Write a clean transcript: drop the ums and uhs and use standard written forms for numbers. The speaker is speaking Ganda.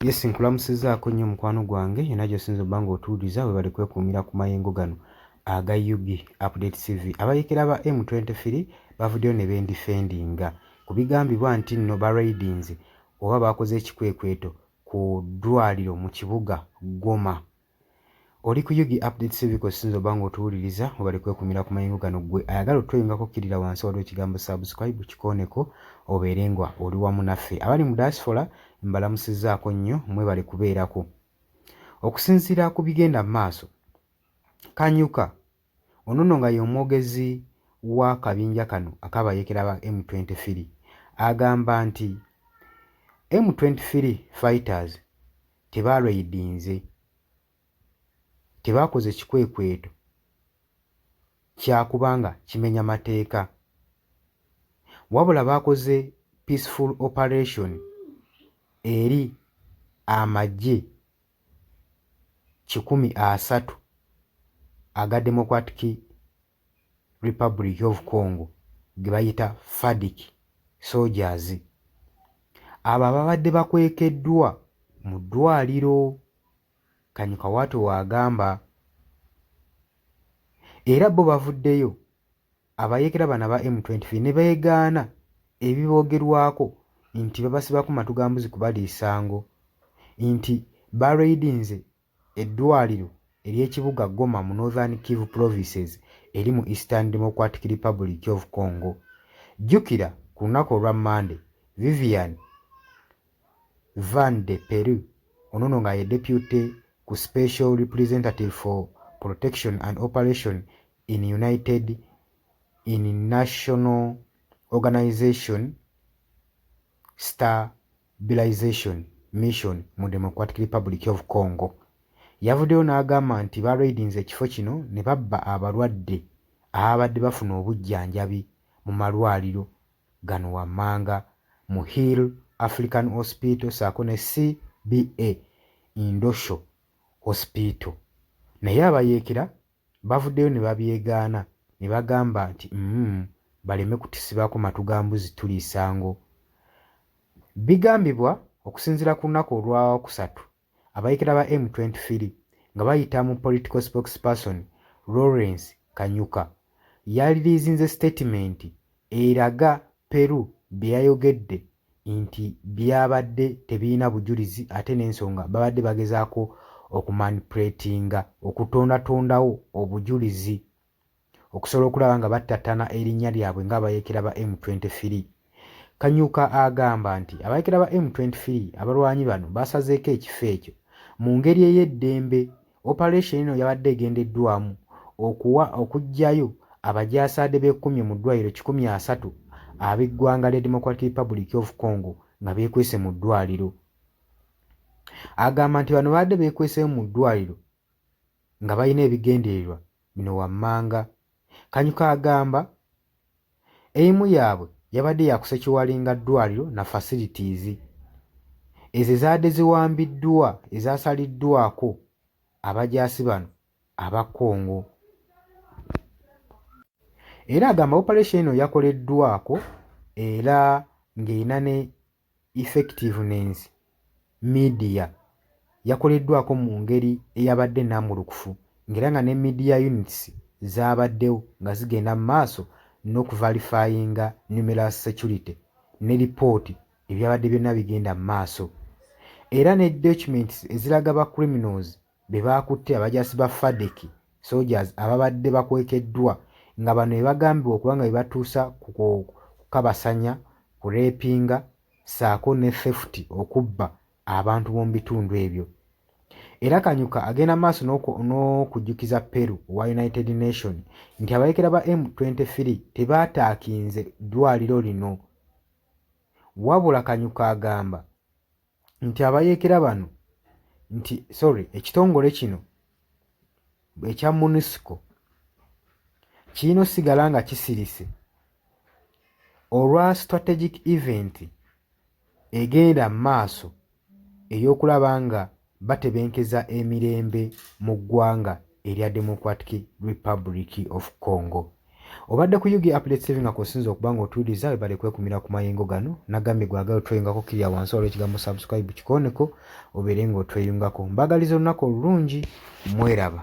Yes, nkulamusizaako nnyo mukwano gwange yenna gy'osinza obba ng'otuwuliriza we bali kwekuumira ku mayengo gano aga UG Update TV. Abayeekera ba M23 bavuddeyo ne bendifendinga ku bigambibwa nti nno ba raidings oba baakoze ekikwekweto ku ddwaliro mu kibuga Goma. Oli ku UG Update TV kw'osinza obba ng'otuwuliriza we bali kwekuumira ku mayengo gano, ggwe ayagala otweyongako kirira wansi waliwo ekigambo subscribe kikooneko obeerengwa oli wamu naffe. Abali mu diaspora mbalamusizaako nnyo mwebale kubeerako. Okusinziira ku bigenda mu maaso, Kanyuka ono nno nga ye omwogezi w'akabinja kano ak'abayeekera ba M23 agamba nti M23 fighters tebaaraidinze, tebaakoze kikwekweto kyakubanga kimenya mateeka, wabula baakoze peaceful operation eri amagye 130 aga Democratic Republic of Congo ge bayita FARDC soldiers. Abo ababadde bakwekeddwa mu ddwaliro, Kanyuka Wato wagamba, era bo bavuddeyo abayeekera bano ba M23 ne beegaana ebiboogerwako nti babasibako matugambuzi kubaliisango, nti baraidinze eddwaliro ery'ekibuga Goma mu Northern Kivu provinces eri mu Eastern Democratic Republic of Congo. Jjukira ku lunaku olwa Monday, Vivian Van de Peru ono nno nga ye deputy ku Special Representative for Protection and Operation in National Organization Stabilization Mission mu Democratic Republic of Congo yavuddeyo n'agamba nti baraidinze ekifo kino ne babba abalwadde ababadde bafuna obujjanjabi mu malwaliro gano wammanga mu Hill African Hospital saako ne CBA Indosho Hospital. Naye abayeekera bavuddeyo ne babyegaana ne bagamba nti baleme kutisibako matugambuzi tuliisango. Bigambibwa okusinziira ku lunaku olwakusatu, abayeekera ba M23 nga bayita mu political spokesperson Lawrence Kanyuka yaliriizinze statement eraga Peru bye yayogedde nti byabadde tebirina bujulizi ate n'ensonga babadde bagezaako okumanipulatinga, okutondatondawo obujulizi okusobola okulaba nga battattana erinnya lyabwe ng'abayeekera ba M23. Kanyuka agamba nti abayeekera ba M23 abalwanyi bano basazeeko ekifo ekyo mu ngeri ey'eddembe. Operation eno yabadde egendeddwamu okuggyayo abajaasaade b'ekkumye mu ddwaliro 130 ab'eggwanga lya Democratic Republic of Congo nga beekwese mu ddwaliro. Agamba nti bano babadde beekweseyo mu ddwaliro nga balina ebigendererwa bino wammanga. Kanyuka agamba emu yaabwe yabadde yakusekiwalinga ddwaliro na facilities ezo zaadde ziwambiddwa ezasaliddwako abajaasi bano aba Congo. Era agamba operation eno yakoleddwako era ng'erina ne effectiveness media yakoleddwako mu ngeri eyabadde nnambulukufu, ng'era nga ne media units zaabaddewo nga zigenda mu maaso n'okuvalifyinga numerous security ne lipooti ebyabadde byonna bigenda mu maaso, era ne documents eziraga ba criminals be baakutte abajaasi ba FARDC soldiers ababadde bakwekeddwa nga bano ebagambibwa okuba nga bebatuusa kukabasanya, kurepinga saako ne theft, okubba abantu b'omu bitundu ebyo. Era Kanyuka agenda maaso n'okujjukiza Peru wa United Nations nti abayeekera ba M23 tebaataakinze ddwaliro lino, wabula Kanyuka agamba nti abayeekera bano ekitongole kino ekya MONUSCO kirina osigala nga kisirise olwa strategic event egenda mu maaso ey'okulaba nga batebenkeza emirembe mu ggwanga erya Democratic Republic of Congo. Obadde ku Yugi Update TV nga kusinza okuba ng'otuwuliriza webale kwekumira ku mayengo gano nagambye gwagala otweyungako kirya wansi waliwo ekigambo subscribe kikooneko obeere ng'otweyungako. Mbagaliza olunaku olulungi mweraba.